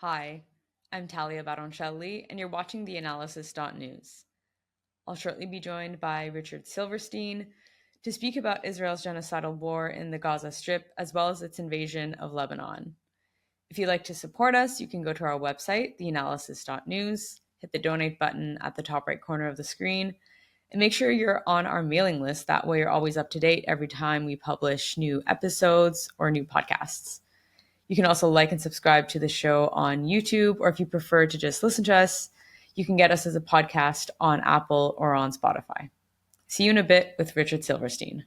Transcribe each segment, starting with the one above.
Hi, I'm Talia Baroncelli, and you're watching theAnalysis-news. I'll shortly be joined by Richard Silverstein to speak about Israel's genocidal war in the Gaza Strip, as well as its invasion of Lebanon. If you'd like to support us, you can go to our website, theAnalysis.news, hit the donate button at the top right corner of the screen, and make sure you're on our mailing list. That way, you're always up to date every time we publish new episodes or new podcasts. You can also like and subscribe to the show on YouTube, or if you prefer to just listen to us, you can get us as a podcast on Apple or on Spotify. See you in a bit with Richard Silverstein.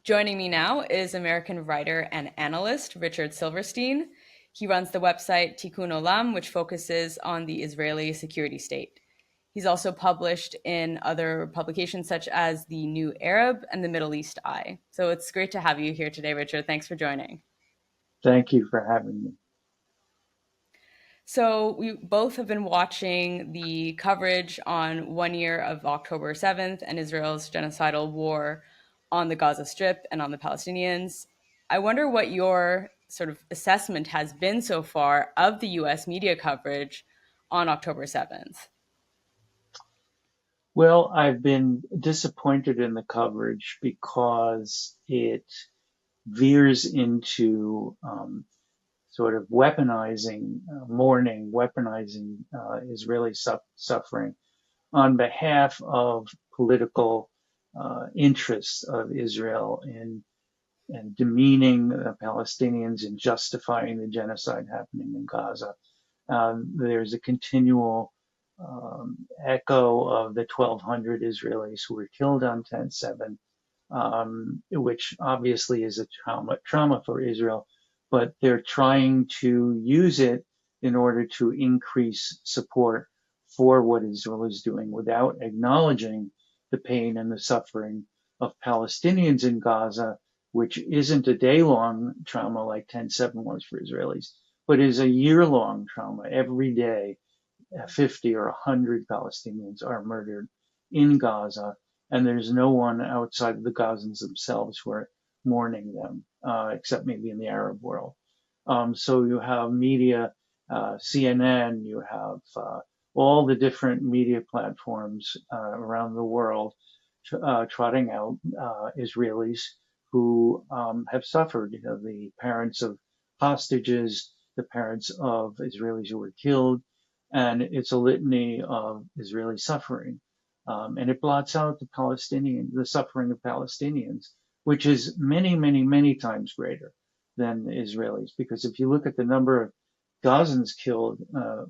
Joining me now is American writer and analyst Richard Silverstein. He runs the website Tikun Olam, which focuses on the Israeli security state. He's also published in other publications such as the New Arab and the Middle East Eye. So it's great to have you here today, Richard. Thanks for joining. Thank you for having me. So we both have been watching the coverage on 1 year of October 7th and Israel's genocidal war on the Gaza Strip and on the Palestinians. I wonder what your sort of assessment has been so far of the US media coverage on October 7th. Well, I've been disappointed in the coverage because it veers into sort of weaponizing mourning, weaponizing Israeli suffering on behalf of political interests of Israel in and demeaning the Palestinians and justifying the genocide happening in Gaza. There's a continual echo of the 1,200 Israelis who were killed on 10/7, which obviously is a trauma for Israel, but they're trying to use it in order to increase support for what Israel is doing without acknowledging the pain and the suffering of Palestinians in Gaza, which isn't a day-long trauma like 10/7 was for Israelis, but is a year-long trauma. Every day, 50 or 100 Palestinians are murdered in Gaza, and there's no one outside of the Gazans themselves who are mourning them, except maybe in the Arab world. So you have media, CNN, you have all the different media platforms around the world trotting out Israelis who have suffered. You know, the parents of hostages, the parents of Israelis who were killed, and it's a litany of Israeli suffering. And it blots out the suffering of Palestinians, which is many, many, many times greater than the Israelis. Because if you look at the number of Gazans killed,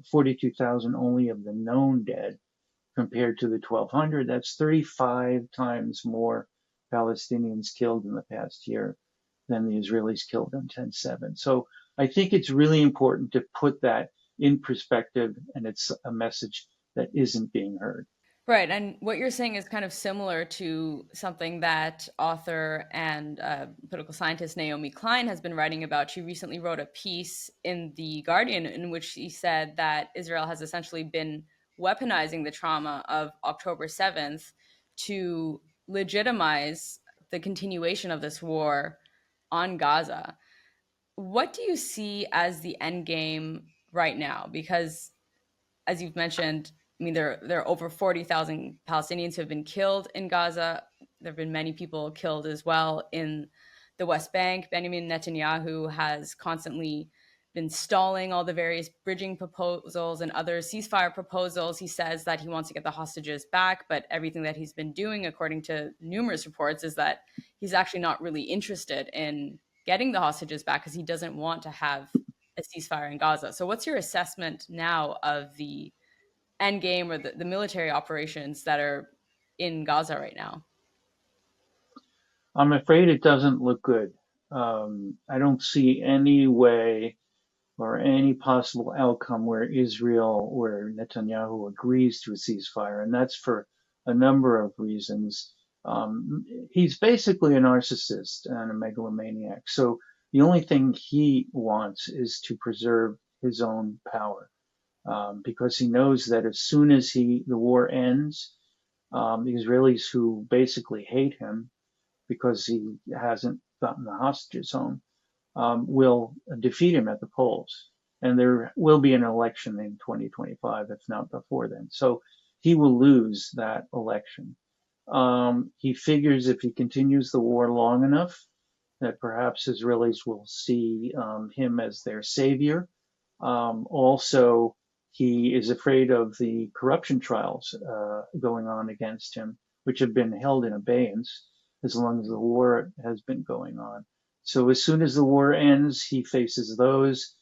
42,000 only of the known dead, compared to the 1,200, that's 35 times more Palestinians killed in the past year than the Israelis killed on 10/7. So I think it's really important to put that in perspective, and it's a message that isn't being heard. Right. And what you're saying is kind of similar to something that author and political scientist Naomi Klein has been writing about. She recently wrote a piece in The Guardian in which she said that Israel has essentially been weaponizing the trauma of October 7th to legitimize the continuation of this war on Gaza. What do you see as the end game right now? Because as you've mentioned, I mean, there are over 40,000 Palestinians who have been killed in Gaza. There have been many people killed as well in the West Bank. Benjamin Netanyahu has constantly been stalling all the various bridging proposals and other ceasefire proposals. He says that he wants to get the hostages back, but everything that he's been doing, according to numerous reports, is that he's actually not really interested in getting the hostages back because he doesn't want to have a ceasefire in Gaza. So what's your assessment now of the end game or the military operations that are in Gaza right now? I'm afraid it doesn't look good. I don't see any way or any possible outcome where Netanyahu agrees to a ceasefire, and that's for a number of reasons. He's basically a narcissist and a megalomaniac. So the only thing he wants is to preserve his own power, because he knows that as soon as the war ends, the Israelis who basically hate him because he hasn't gotten the hostages home, will defeat him at the polls. And there will be an election in 2025, if not before then. So he will lose that election. He figures if he continues the war long enough, that perhaps Israelis will see him as their savior. Also, he is afraid of the corruption trials going on against him, which have been held in abeyance as long as the war has been going on. So as soon as the war ends, he faces those,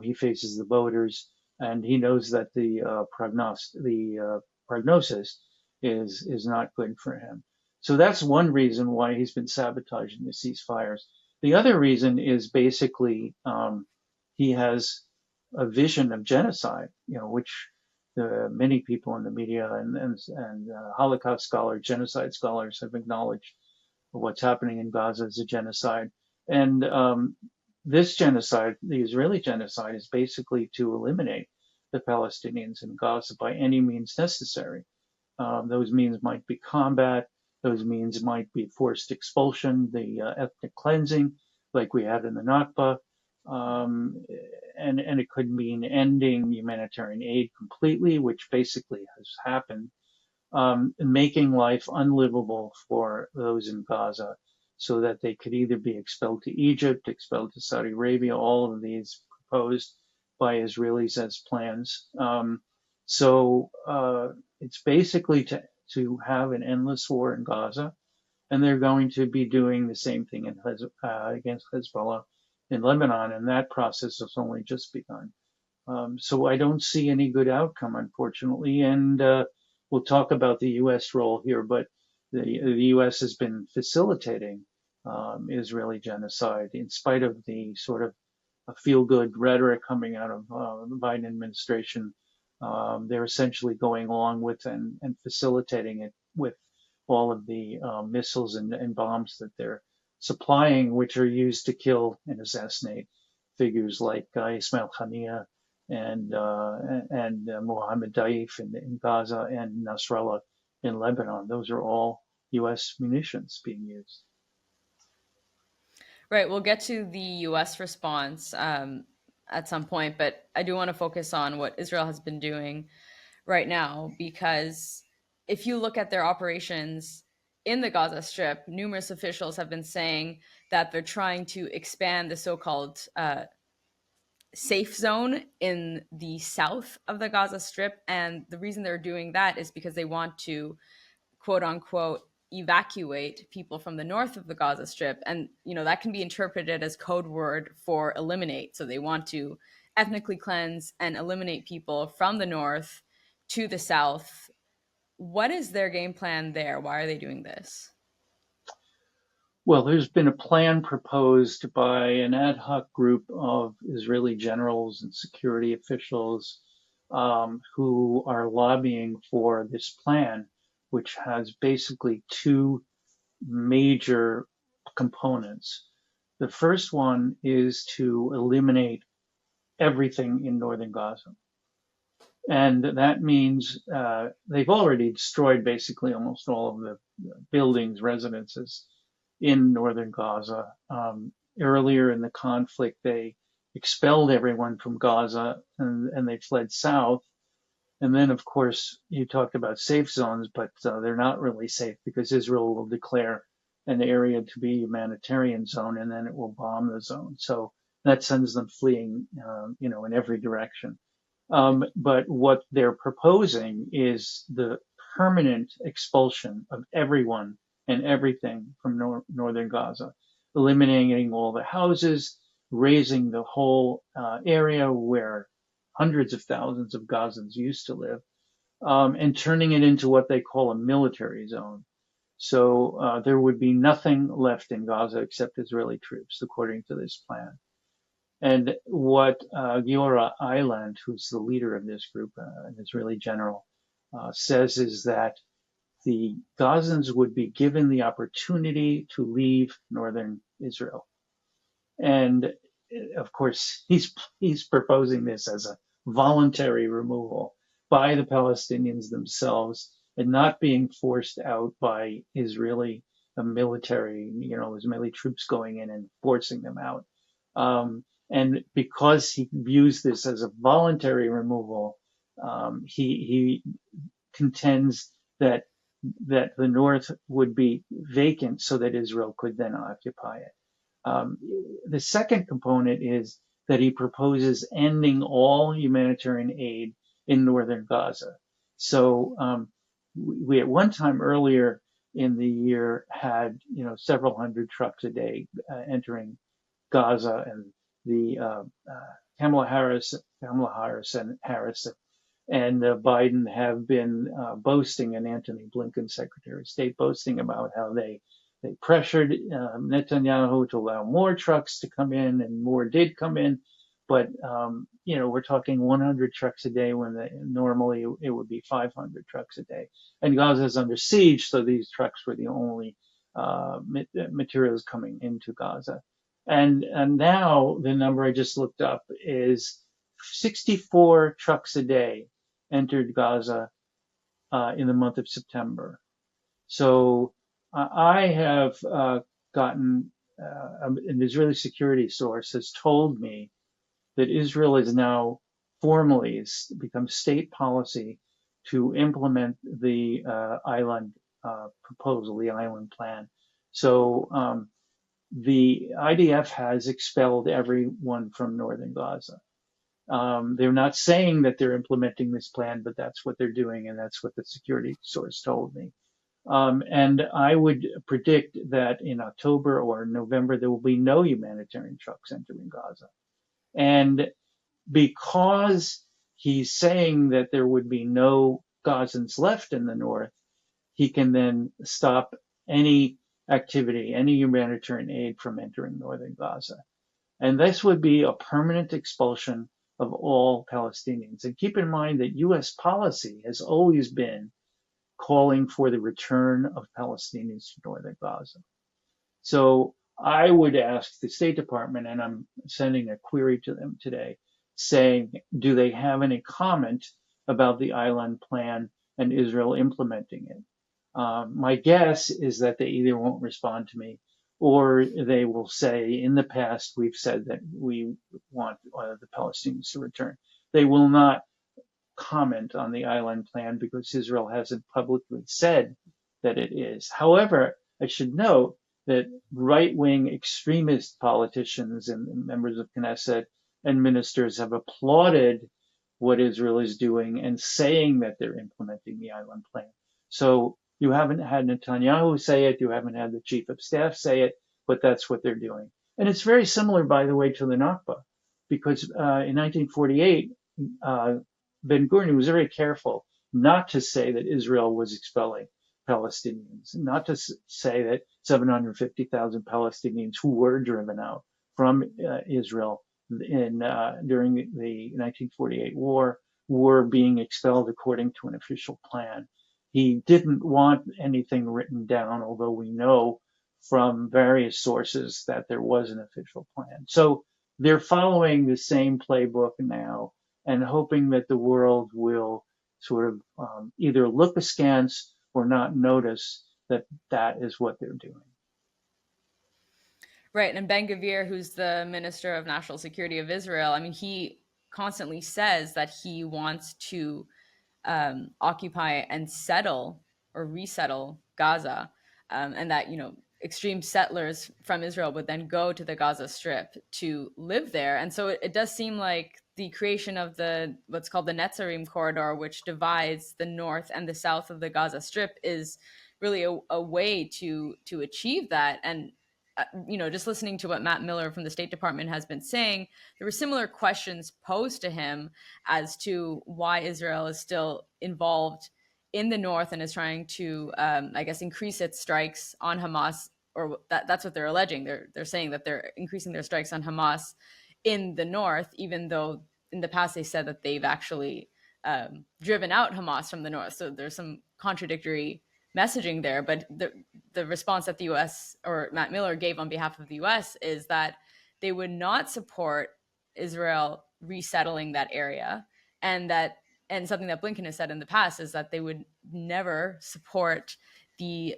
he faces the voters, and he knows that the prognosis is not good for him. So that's one reason why he's been sabotaging the ceasefires. The other reason is basically he has a vision of genocide, which many people in the media and Holocaust scholars, genocide scholars have acknowledged what's happening in Gaza is a genocide. And this genocide, the Israeli genocide, is basically to eliminate the Palestinians in Gaza by any means necessary. Those means might be combat. Those means might be forced expulsion, the ethnic cleansing, like we had in the Nakba. And it could mean ending humanitarian aid completely, which basically has happened, making life unlivable for those in Gaza so that they could either be expelled to Egypt, expelled to Saudi Arabia, all of these proposed by Israelis as plans. So it's basically to have an endless war in Gaza, and they're going to be doing the same thing against Hezbollah in Lebanon, and that process has only just begun. So I don't see any good outcome, unfortunately, and we'll talk about the U.S. role here, but the U.S. has been facilitating Israeli genocide in spite of the sort of feel-good rhetoric coming out of the Biden administration. They're essentially going along with and facilitating it with all of the missiles and bombs that they're supplying, which are used to kill and assassinate figures like Ismail Haniyeh and Mohammed Daif in Gaza and Nasrallah in Lebanon. Those are all U.S. munitions being used. Right. We'll get to the U.S. response at some point, but I do want to focus on what Israel has been doing right now, because if you look at their operations in the Gaza Strip, numerous officials have been saying that they're trying to expand the so-called safe zone in the south of the Gaza Strip. And the reason they're doing that is because they want to, quote unquote, evacuate people from the north of the Gaza Strip. And, that can be interpreted as code word for eliminate. So they want to ethnically cleanse and eliminate people from the north to the south. What is their game plan there? Why are they doing this? Well, there's been a plan proposed by an ad hoc group of Israeli generals and security officials who are lobbying for this plan, which has basically two major components. The first one is to eliminate everything in northern Gaza. And that means they've already destroyed basically almost all of the buildings, residences in northern Gaza. Earlier in the conflict, they expelled everyone from Gaza and they fled south. And then, of course, you talked about safe zones, but they're not really safe because Israel will declare an area to be a humanitarian zone and then it will bomb the zone. So that sends them fleeing, in every direction. But what they're proposing is the permanent expulsion of everyone and everything from northern Gaza, eliminating all the houses, razing the whole area where hundreds of thousands of Gazans used to live, and turning it into what they call a military zone. So there would be nothing left in Gaza except Israeli troops, according to this plan. And what Giora Eiland, who's the leader of this group, an Israeli general, says is that the Gazans would be given the opportunity to leave northern Israel. And of course, he's proposing this as a voluntary removal by the Palestinians themselves and not being forced out by Israeli a military, Israeli troops going in and forcing them out. And because he views this as a voluntary removal, he contends that the north would be vacant so that Israel could then occupy it. The second component is that he proposes ending all humanitarian aid in northern Gaza. So we at one time earlier in the year had several hundred trucks a day entering Gaza, and the Kamala Harris and Biden have been boasting, and Antony Blinken, Secretary of State, boasting about how they pressured Netanyahu to allow more trucks to come in, and more did come in. But we're talking 100 trucks a day when normally it would be 500 trucks a day. And Gaza is under siege, so these trucks were the only materials coming into Gaza. And now the number I just looked up is 64 trucks a day entered Gaza in the month of September. So I have gotten an Israeli security source has told me that Israel is now formally become state policy to implement the Eiland proposal, the Eiland plan. So the IDF has expelled everyone from northern Gaza. They're not saying that they're implementing this plan, but that's what they're doing, and that's what the security source told me. And I would predict that in October or November, there will be no humanitarian trucks entering Gaza. And because he's saying that there would be no Gazans left in the north, he can then stop any activity, any humanitarian aid from entering northern Gaza. And this would be a permanent expulsion of all Palestinians. And keep in mind that U.S. policy has always been calling for the return of Palestinians to northern Gaza. So I would ask the State Department, and I'm sending a query to them today, saying, do they have any comment about the Eiland plan and Israel implementing it? My guess is that they either won't respond to me, or they will say, in the past, we've said that we want the Palestinians to return. They will not comment on the Eiland plan because Israel hasn't publicly said that it is. However, I should note that right-wing extremist politicians and members of Knesset and ministers have applauded what Israel is doing and saying that they're implementing the Eiland plan. So you haven't had Netanyahu say it, you haven't had the chief of staff say it, but that's what they're doing. And it's very similar, by the way, to the Nakba, because in 1948, Ben-Gurion was very careful not to say that Israel was expelling Palestinians, not to say that 750,000 Palestinians who were driven out from Israel during the 1948 war were being expelled according to an official plan. He didn't want anything written down, although we know from various sources that there was an official plan. So they're following the same playbook now and hoping that the world will sort of either look askance or not notice that that is what they're doing. Right. And Ben-Gvir, who's the Minister of National Security of Israel, I mean, he constantly says that he wants to occupy and settle or resettle Gaza, and that, extreme settlers from Israel would then go to the Gaza Strip to live there. And so it does seem like the creation of what's called the Netzarim corridor, which divides the north and the south of the Gaza Strip, is really a way to achieve that. And just listening to what Matt Miller from the State Department has been saying, there were similar questions posed to him as to why Israel is still involved in the north and is trying to, increase its strikes on Hamas, or that's what they're alleging. They're saying that they're increasing their strikes on Hamas in the north, even though in the past they said that they've actually driven out Hamas from the north. So there's some contradictory messaging there. But the response that the U.S. or Matt Miller gave on behalf of the U.S. is that they would not support Israel resettling that area, and something that Blinken has said in the past is that they would never support the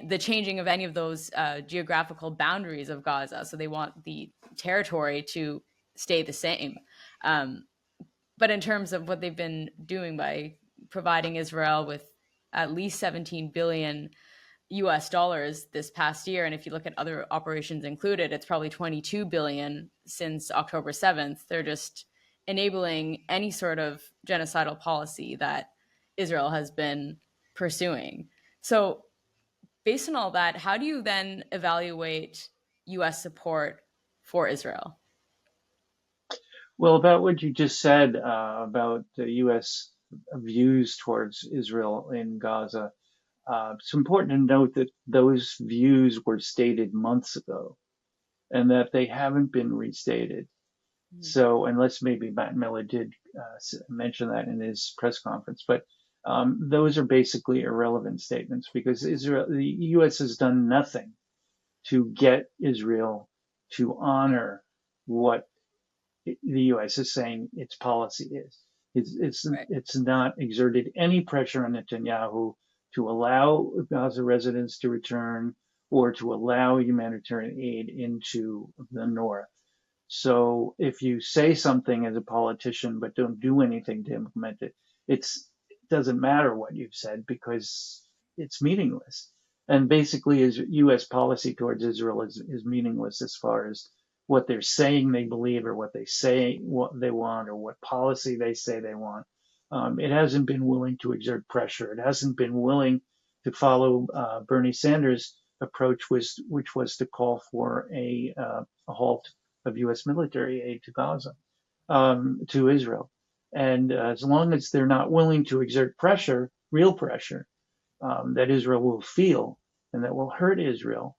the changing of any of those geographical boundaries of Gaza. So they want the territory to stay the same. But in terms of what they've been doing by providing Israel with at least 17 billion US dollars this past year, and if you look at other operations included, it's probably 22 billion since October 7th. They're just enabling any sort of genocidal policy that Israel has been pursuing. So, based on all that, how do you then evaluate US support for Israel? Well, about what you just said about the U.S. views towards Israel in Gaza, it's important to note that those views were stated months ago and that they haven't been restated. So, unless maybe Matt Miller did mention that in his press conference, but those are basically irrelevant statements because the U.S. has done nothing to get Israel to honor what the U.S. is saying its policy is. Right. It's not exerted any pressure on Netanyahu to allow Gaza residents to return or to allow humanitarian aid into the north. So if you say something as a politician but don't do anything to implement it, it doesn't matter what you've said because it's meaningless. And basically, U.S. policy towards Israel is meaningless as far as what they're saying they believe or what they say what they want or what policy they say they want. It hasn't been willing to exert pressure. It hasn't been willing to follow Bernie Sanders' approach, which was to call for a halt of U.S. military aid to Gaza, to Israel. And as long as they're not willing to exert pressure, real pressure, that Israel will feel and that will hurt Israel,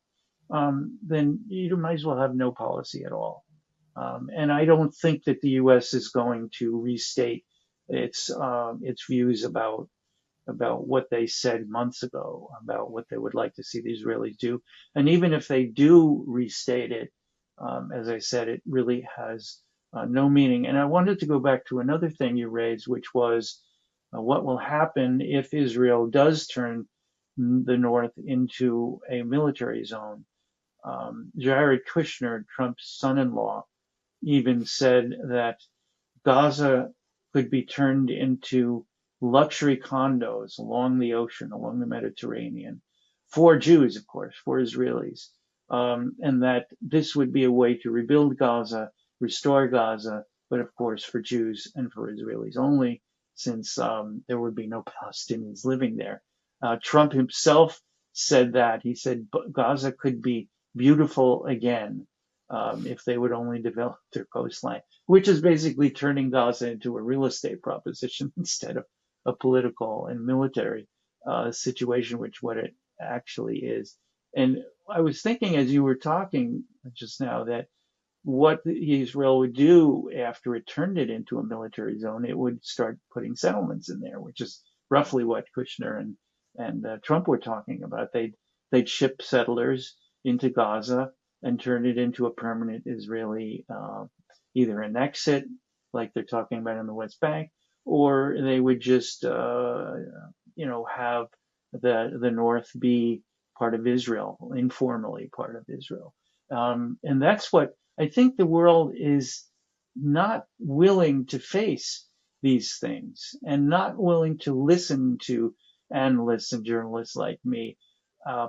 then you might as well have no policy at all. And I don't think that the U.S. is going to restate its views about what they said months ago about what they would like to see the Israelis do. And even if they do restate it, as I said, it really has no meaning. And I wanted to go back to another thing you raised, which was what will happen if Israel does turn the north into a military zone. Jared Kushner, Trump's son-in-law, even said that Gaza could be turned into luxury condos along the ocean, along the Mediterranean, for Jews, of course, for Israelis, and that this would be a way to rebuild Gaza, restore Gaza, but of course for Jews and for Israelis only, since there would be no Palestinians living there. Trump himself said that. He said Gaza could be beautiful again if they would only develop their coastline, which is basically turning Gaza into a real estate proposition instead of a political and military situation, which what it actually is. And I was thinking as you were talking just now that what Israel would do after it turned it into a military zone, it would start putting settlements in there, which is roughly what Kushner and Trump were talking about. They'd ship settlers into Gaza and turn it into a permanent Israeli either annex it, like they're talking about in the West Bank, or they would just have the North be part of Israel, informally part of Israel. And that's what I think the world is not willing to face these things and not willing to listen to analysts and journalists like me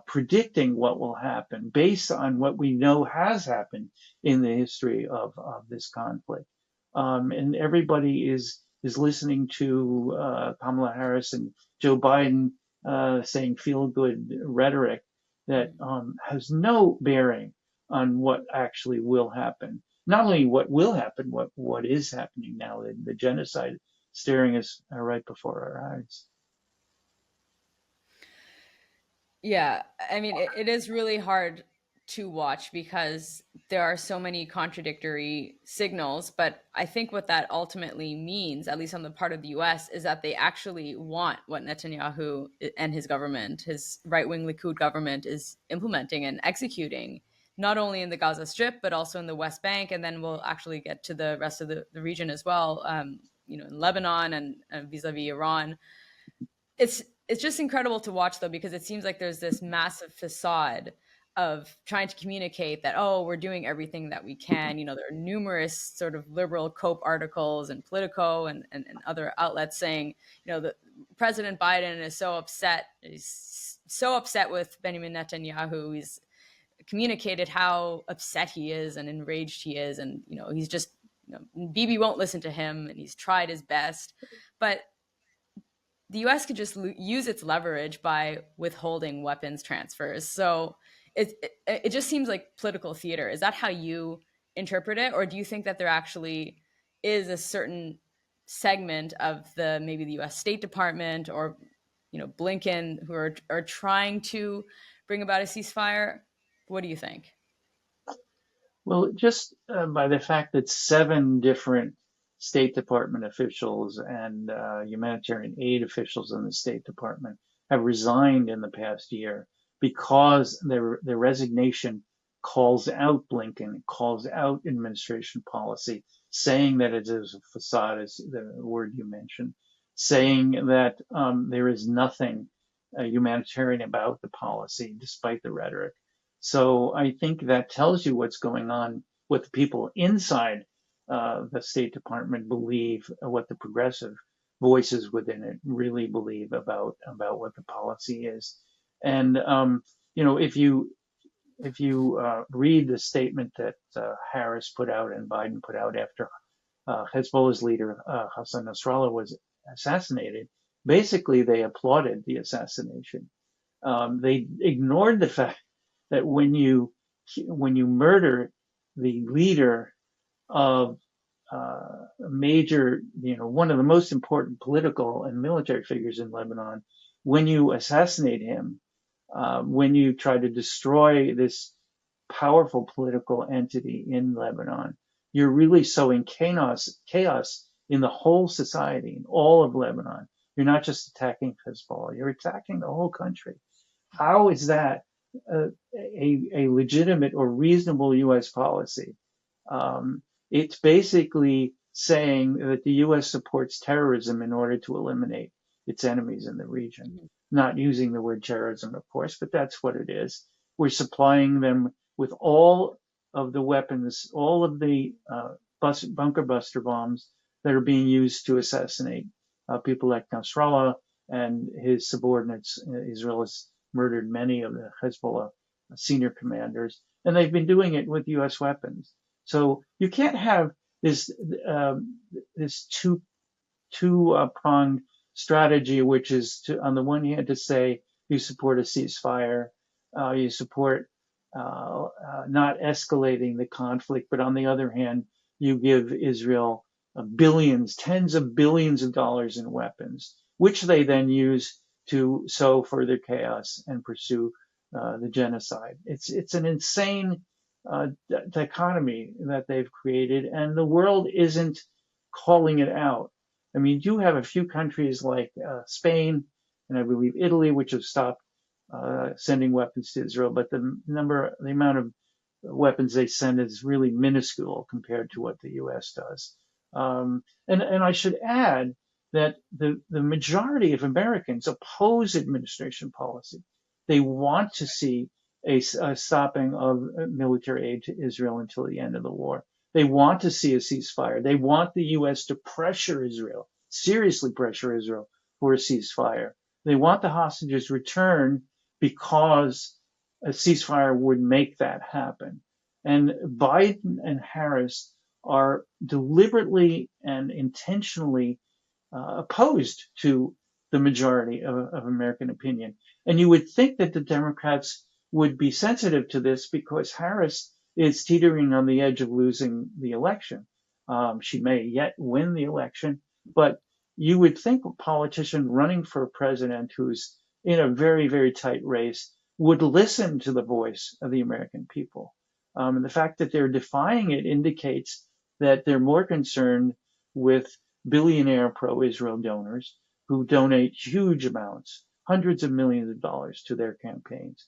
predicting what will happen based on what we know has happened in the history of this conflict. And everybody is listening to Kamala Harris and Joe Biden saying feel good rhetoric that has no bearing on what actually will happen. Not only what will happen, what is happening now, the genocide staring us right before our eyes. Yeah, I mean, it is really hard to watch because there are so many contradictory signals. But I think what that ultimately means, at least on the part of the US, is that they actually want what Netanyahu and his government, his right wing Likud government, is implementing and executing, not only in the Gaza Strip, but also in the West Bank. And then we'll actually get to the rest of the region as well, in Lebanon and vis a vis Iran. It's it's just incredible to watch though, because it seems like there's this massive facade of trying to communicate that, oh, we're doing everything that we can. You know, there are numerous sort of liberal cope articles and Politico and other outlets saying, you know, that President Biden is so upset. He's so upset with Benjamin Netanyahu. He's communicated how upset he is and enraged he is. And, you know, he's just, you know, Bibi won't listen to him and he's tried his best. But the U.S. could just use its leverage by withholding weapons transfers. So it just seems like political theater. Is that how you interpret it, or do you think that there actually is a certain segment of the maybe the U.S. State Department or Blinken who are trying to bring about a ceasefire? What do you think? Well, just by the fact that 7 different State Department officials and humanitarian aid officials in the State Department have resigned in the past year because their resignation calls out Blinken, calls out administration policy, saying that it is a facade, is the word you mentioned, saying that there is nothing humanitarian about the policy, despite the rhetoric. So I think that tells you what's going on, what the people inside the State Department believe, what the progressive voices within it really believe about what the policy is. And if you read the statement that Harris put out and Biden put out after Hezbollah's leader Hassan Nasrallah was assassinated, basically they applauded the assassination. They ignored the fact that when you murder the leader of major, one of the most important political and military figures in Lebanon, when you assassinate him, when you try to destroy this powerful political entity in Lebanon, you're really sowing chaos in the whole society, in all of Lebanon. You're not just attacking Hezbollah, you're attacking the whole country. How is that a legitimate or reasonable U.S. policy? It's basically saying that the U.S. supports terrorism in order to eliminate its enemies in the region. Not using the word terrorism, of course, but that's what it is. We're supplying them with all of the weapons, all of the bunker buster bombs that are being used to assassinate people like Nasrallah and his subordinates. Israel has murdered many of the Hezbollah senior commanders, and they've been doing it with U.S. weapons. So you can't have this two-pronged strategy, which is to, on the one hand, to say you support a ceasefire, you support not escalating the conflict, but on the other hand, you give Israel billions, tens of billions of dollars in weapons, which they then use to sow further chaos and pursue the genocide. It's an insane dichotomy that they've created, and the world isn't calling it out. I mean, you have a few countries like Spain and I believe Italy, which have stopped sending weapons to Israel, but the amount of weapons they send is really minuscule compared to what the U.S. does. And I should add that the majority of Americans oppose administration policy. They want to see a stopping of military aid to Israel until the end of the war. They want to see a ceasefire. They want the U.S. to pressure Israel, seriously pressure Israel for a ceasefire. They want the hostages returned because a ceasefire would make that happen. And Biden and Harris are deliberately and intentionally opposed to the majority of American opinion. And you would think that the Democrats would be sensitive to this because Harris is teetering on the edge of losing the election. She may yet win the election, but you would think a politician running for president who's in a very, very tight race would listen to the voice of the American people. And the fact that they're defying it indicates that they're more concerned with billionaire pro-Israel donors who donate huge amounts, hundreds of millions of dollars to their campaigns.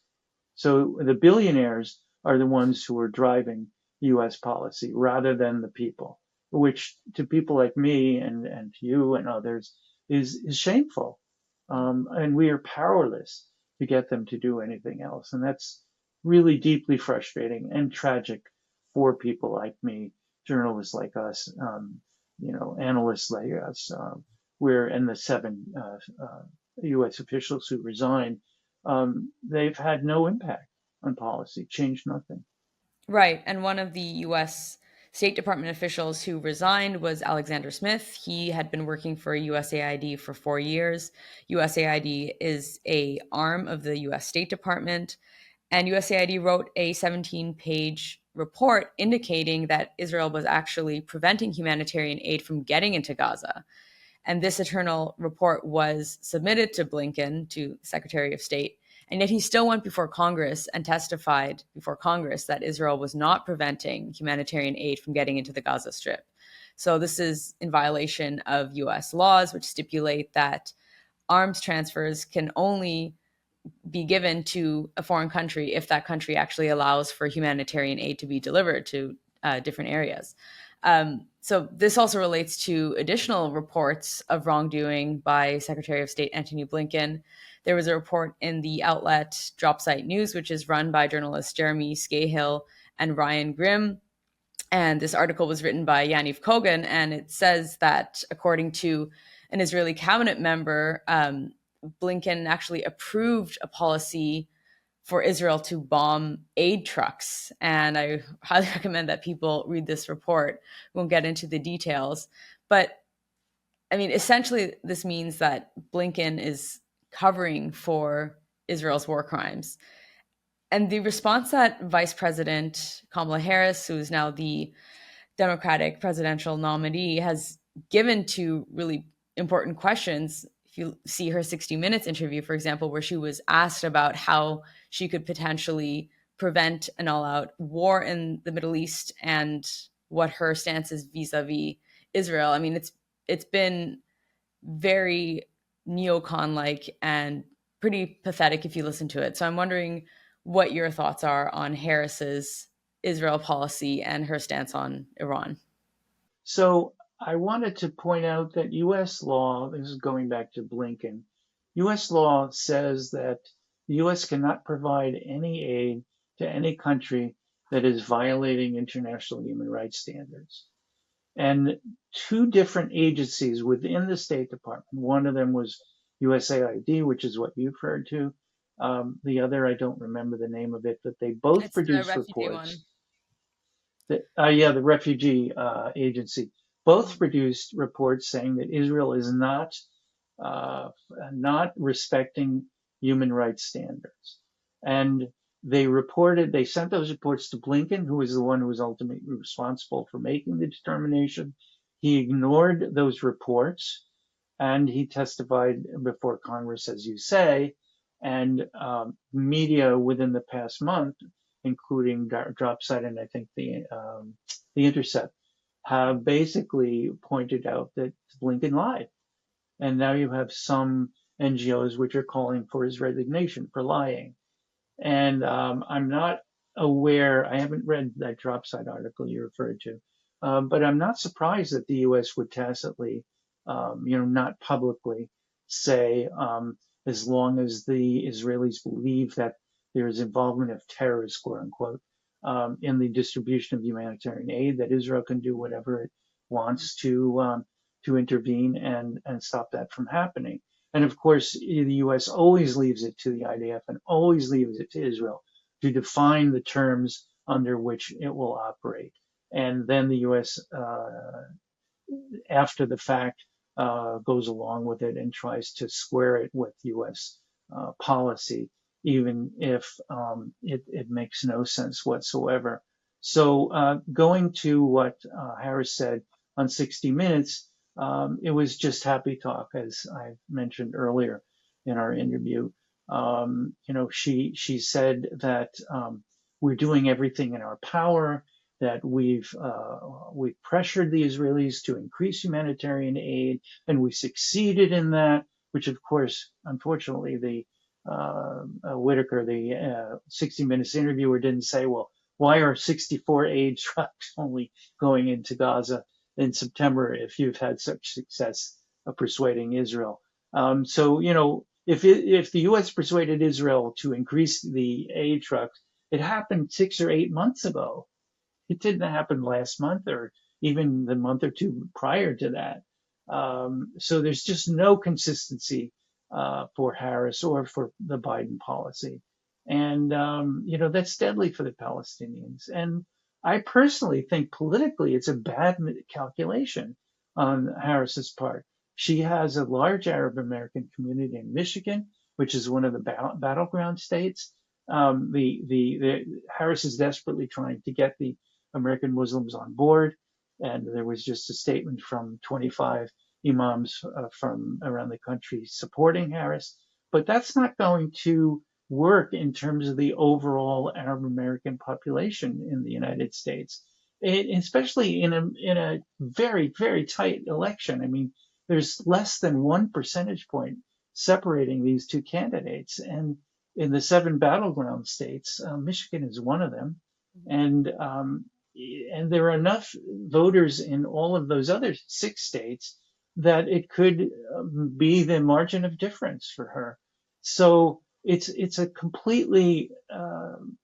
So the billionaires are the ones who are driving U.S. policy rather than the people, which to people like me and to you and others is shameful. and we are powerless to get them to do anything else. And that's really deeply frustrating and tragic for people like me, journalists like us, analysts like us. We're in the seven U.S. officials who resigned. They've had no impact on policy, changed nothing. Right. And one of the US State Department officials who resigned was Alexander Smith. He had been working for USAID for 4 years. USAID is a arm of the US State Department. And USAID wrote a 17-page report indicating that Israel was actually preventing humanitarian aid from getting into Gaza. And this internal report was submitted to Blinken, to Secretary of State. And yet he still went before Congress and testified before Congress that Israel was not preventing humanitarian aid from getting into the Gaza Strip. So this is in violation of US laws, which stipulate that arms transfers can only be given to a foreign country if that country actually allows for humanitarian aid to be delivered to different areas. So this also relates to additional reports of wrongdoing by Secretary of State Antony Blinken. There was a report in the outlet Dropsite News, which is run by journalists Jeremy Scahill and Ryan Grimm. And this article was written by Yaniv Kogan, and it says that according to an Israeli cabinet member, Blinken actually approved a policy for Israel to bomb aid trucks. And I highly recommend that people read this report. We won't get into the details. But I mean, essentially, this means that Blinken is covering for Israel's war crimes. And the response that Vice President Kamala Harris, who is now the Democratic presidential nominee, has given to really important questions. If you see her 60 Minutes interview, for example, where she was asked about how she could potentially prevent an all-out war in the Middle East and what her stance is vis-a-vis Israel. I mean, it's been very neocon-like and pretty pathetic if you listen to it. So I'm wondering what your thoughts are on Harris's Israel policy and her stance on Iran. So I wanted to point out that U.S. law, this is going back to Blinken, U.S. law says that the U.S. cannot provide any aid to any country that is violating international human rights standards. And two different agencies within the State Department, one of them was USAID, which is what you've heard to. The other, I don't remember the name of it, but they both It's the produced refugee one. reports. The refugee agency, both produced reports saying that Israel is not respecting human rights standards. And they sent those reports to Blinken, who was the one who was ultimately responsible for making the determination. He ignored those reports and he testified before Congress, as you say, and media within the past month, including Dropsite and I think the Intercept, have basically pointed out that Blinken lied. And now you have some NGOs which are calling for his resignation for lying. And I'm not aware, I haven't read that Dropsite article you referred to, but I'm not surprised that the U.S. would tacitly, not publicly say, as long as the Israelis believe that there is involvement of terrorists, quote unquote, in the distribution of humanitarian aid, that Israel can do whatever it wants to intervene and stop that from happening. And of course, the U.S. always leaves it to the IDF and always leaves it to Israel to define the terms under which it will operate. And then the U.S., after the fact, goes along with it and tries to square it with U.S. Policy, even if it makes no sense whatsoever. So going to what Harris said on 60 Minutes, it was just happy talk, as I mentioned earlier in our interview. She said that we're doing everything in our power, that we've pressured the Israelis to increase humanitarian aid, and we succeeded in that. Which, of course, unfortunately, the Whitaker, the 60 Minutes interviewer, didn't say, well, why are 64 aid trucks only going into Gaza in September if you've had such success of persuading Israel? So, if the U.S. persuaded Israel to increase the aid trucks, it happened 6 or 8 months ago. It didn't happen last month or even the month or two prior to that. So there's just no consistency for Harris or for the Biden policy. And, that's deadly for the Palestinians. And I personally think politically it's a bad calculation on Harris's part. She has a large Arab American community in Michigan, which is one of the battleground states. The Harris is desperately trying to get the American Muslims on board. And there was just a statement from 25 imams from around the country supporting Harris. But that's not going to work in terms of the overall Arab American population in the United States, especially in a very, very tight election. I mean, there's less than 1 percentage point separating these two candidates. And in the 7 battleground states, Michigan is one of them. And there are enough voters in all of those other 6 states that it could be the margin of difference for her. So it's a completely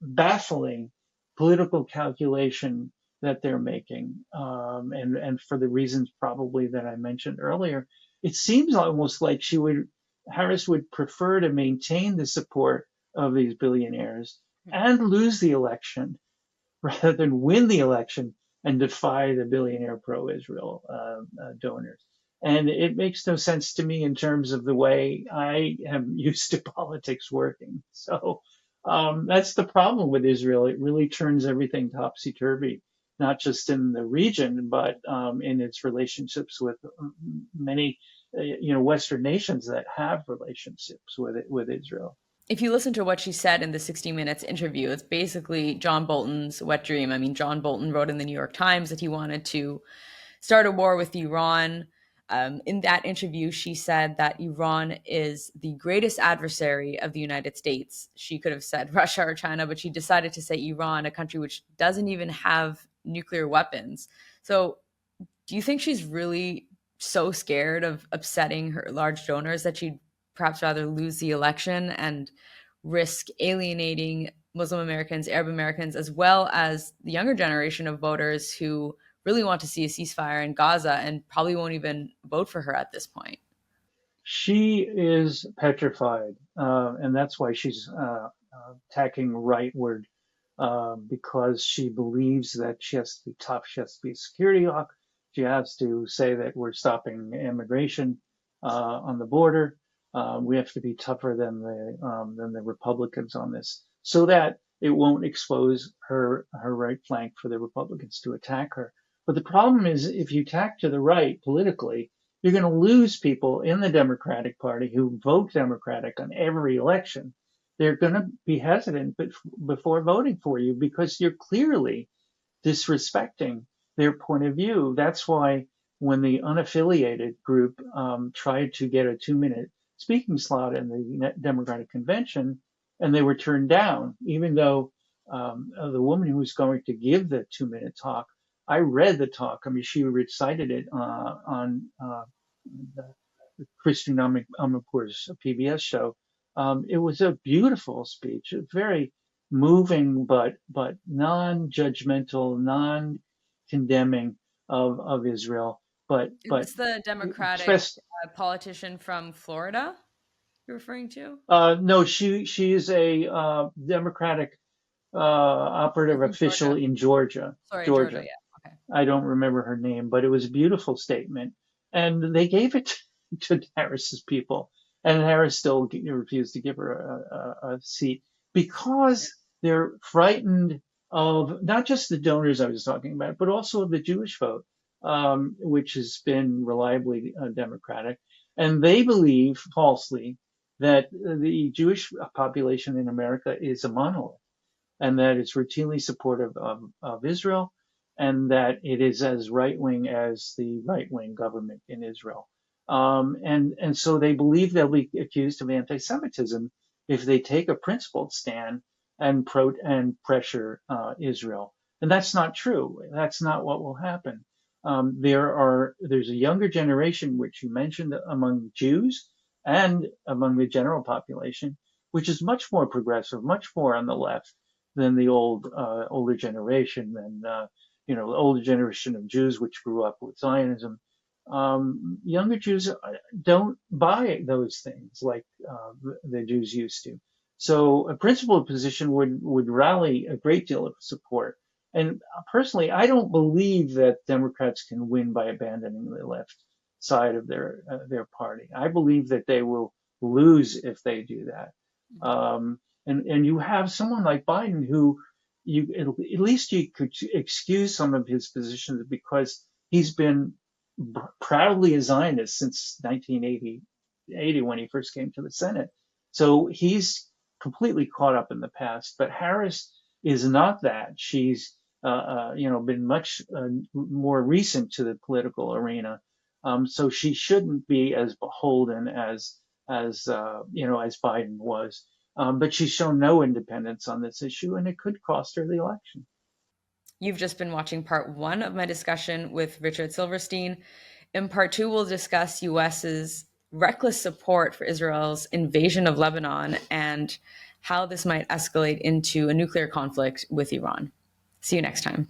baffling political calculation that they're making, and for the reasons probably that I mentioned earlier, it seems almost like Harris would prefer to maintain the support of these billionaires and lose the election rather than win the election and defy the billionaire pro-Israel donors. And it makes no sense to me in terms of the way I am used to politics working. So that's the problem with Israel. It really turns everything topsy-turvy, not just in the region, but in its relationships with many, Western nations that have relationships with Israel. If you listen to what she said in the 60 Minutes interview, it's basically John Bolton's wet dream. I mean, John Bolton wrote in the New York Times that he wanted to start a war with Iran. In that interview, she said that Iran is the greatest adversary of the United States. She could have said Russia or China, but she decided to say Iran, a country which doesn't even have nuclear weapons. So do you think she's really so scared of upsetting her large donors that she'd perhaps rather lose the election and risk alienating Muslim Americans, Arab Americans, as well as the younger generation of voters who really want to see a ceasefire in Gaza and probably won't even vote for her at this point? She is petrified, and that's why she's tacking rightward, because she believes that she has to be tough. She has to be a security hawk. She has to say that we're stopping immigration on the border. We have to be tougher than the Republicans on this, so that it won't expose her right flank for the Republicans to attack her. But the problem is, if you tack to the right politically, you're going to lose people in the Democratic Party who vote Democratic on every election. They're going to be hesitant before voting for you because you're clearly disrespecting their point of view. That's why when the unaffiliated group tried to get a 2-minute speaking slot in the Democratic convention, and they were turned down, even though the woman who was going to give the 2-minute talk, I read the talk. I mean, she recited it on Christine Amanpour's PBS show. It was a beautiful speech, very moving, but non-judgmental, non-condemning of Israel. But Is this the Democratic expressed. politician from Florida you're referring to? No, she is a Democratic operative From official Georgia. in Georgia. Sorry, Georgia. Georgia. Yeah. Okay. I don't remember her name, but it was a beautiful statement. And they gave it to Harris's people. And Harris still refused to give her a seat because they're frightened of not just the donors I was talking about, but also of the Jewish vote, which has been reliably Democratic. And they believe falsely that the Jewish population in America is a monolith and that it's routinely supportive of Israel, and that it is as right wing as the right wing government in Israel. And so they believe they'll be accused of anti-Semitism if they take a principled stand and pressure Israel. And that's not true. That's not what will happen. There's a younger generation, which you mentioned, among Jews, and among the general population, which is much more progressive, much more on the left than the older generation, than the older generation of Jews which grew up with Zionism. Younger Jews don't buy those things like the Jews used to. So a principled position would rally a great deal of support. And personally, I don't believe that Democrats can win by abandoning the left side of their party. I believe that they will lose if they do that. And you have someone like Biden who at least you could excuse some of his positions because he's been proudly a Zionist since 1980 when he first came to the Senate. So he's completely caught up in the past. But Harris is not that. She's been much more recent to the political arena. So she shouldn't be as beholden as Biden was. But she's shown no independence on this issue, and it could cost her the election. You've just been watching part one of my discussion with Richard Silverstein. In part two, we'll discuss US's reckless support for Israel's invasion of Lebanon and how this might escalate into a nuclear conflict with Iran. See you next time.